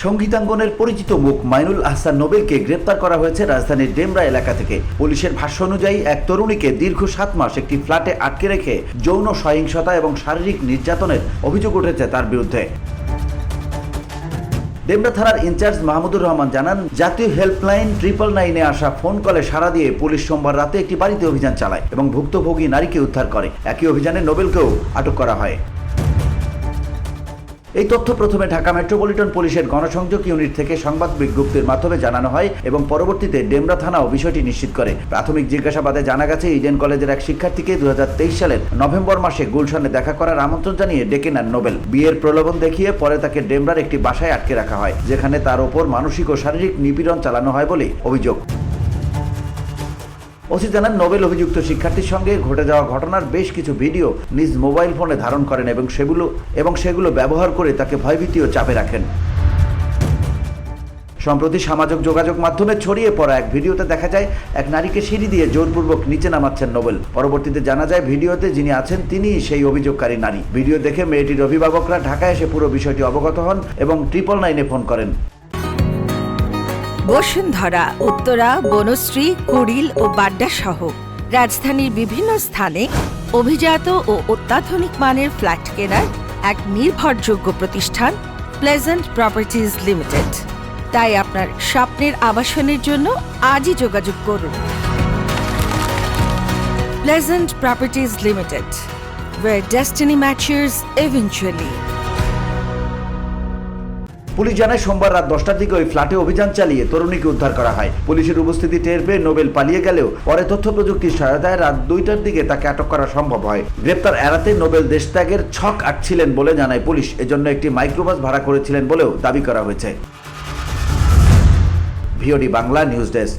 সঙ্গীতাঙ্গনের পরিচিত মুখ মাইনুল আহসান নোবেলকে গ্রেপ্তার করা হয়েছে রাজধানীর ডেমরা এলাকা থেকে। পুলিশের ভাষ্য অনুযায়ী এক তরুণীকে দীর্ঘ 7 মাস একটি ফ্ল্যাটে আটকে রেখে যৌন সহিংসতা এবং শারীরিক নির্যাতনের অভিযোগ উঠেছে তার বিরুদ্ধে। ডেমরা থানার ইনচার্জ মাহমুদুর রহমান জানান, জাতীয় হেল্পলাইন 999-এ আসা ফোন কলে সাড়া দিয়ে পুলিশ সোমবার রাতে একটি বাড়িতে অভিযান চালায় এবং ভুক্তভোগী নারীকে উদ্ধার করে। একই অভিযানে নোবেলকেও আটক করা হয়। এই তথ্য প্রথমে ঢাকা মেট্রোপলিটন পুলিশের গণসংযোগ ইউনিট থেকে সংবাদ বিজ্ঞপ্তির মাধ্যমে জানানো হয় এবং পরবর্তীতে ডেমরা থানাও বিষয়টি নিশ্চিত করে। প্রাথমিক জিজ্ঞাসাবাদে জানা গেছে, ইডেন কলেজের এক শিক্ষার্থীকে 2023 সালের নভেম্বর মাসে গুলশানে দেখা করার আমন্ত্রণ জানিয়ে ডেকে নেন নোবেল। বিয়ের প্রলোভন দেখিয়ে পরে তাকে ডেমরার একটি বাসায় আটকে রাখা হয়, যেখানে তার ওপর মানসিক ও শারীরিক নিপীড়ন চালানো হয় বলে অভিযোগ। ওসি জানান, নোবেল অভিযুক্ত শিক্ষার্থীর সঙ্গে ঘটে যাওয়া ঘটনার বেশ কিছু ভিডিও নিজ মোবাইল ফোনে ধারণ করেন এবং সেগুলো ব্যবহার করে তাকে ভয়ভীতি ও চাপে রাখেন। সম্প্রতি সামাজিক যোগাযোগ মাধ্যমে ছড়িয়ে পড়া এক ভিডিওতে দেখা যায় এক নারীকে সিঁড়ি দিয়ে জোরপূর্বক নিচে নামাচ্ছেন নোবেল। পরবর্তীতে জানা যায়, ভিডিওতে যিনি আছেন তিনিই সেই অভিযোগকারী নারী। ভিডিও দেখে মেয়েটির অভিভাবকরা ঢাকায় এসে পুরো বিষয়টি অবগত হন এবং 999-এ ফোন করেন। বসুন্ধরা, উত্তরা, বনশ্রী, কুড়িল ও বাড্ডা সহ রাজধানীর বিভিন্ন স্থানে অভিজাত ও অত্যাধুনিক মানের ফ্ল্যাট কেনার এক নির্ভরযোগ্য প্রতিষ্ঠান প্লেজেন্ট প্রপার্টিজ লিমিটেড। তাই আপনার স্বপ্নের আবাসনের জন্য আজই যোগাযোগ করুন। Pleasant properties limited, where destiny matches eventually. Police জানায়, সোমবার রাত 10টার দিকে ওই ফ্ল্যাটে অভিযান চালিয়ে তরুণীকে উদ্ধার করা হয়। পুলিশের উপস্থিতি টের পেয়ে নোবেল পালিয়ে গেলেও পরে তথ্য প্রযুক্তির সহায়তায় রাত 2টার দিকে তাকে আটক করা সম্ভব হয়। গ্রেপ্তার এড়াতে নোবেল দেশত্যাগের ছক আঁটছিলেন বলে জানায় পুলিশ। এজন্য একটি মাইক্রোবাস ভাড়া করেছিলেন বলেও দাবি করা হয়েছে। VOD Bangla news desk.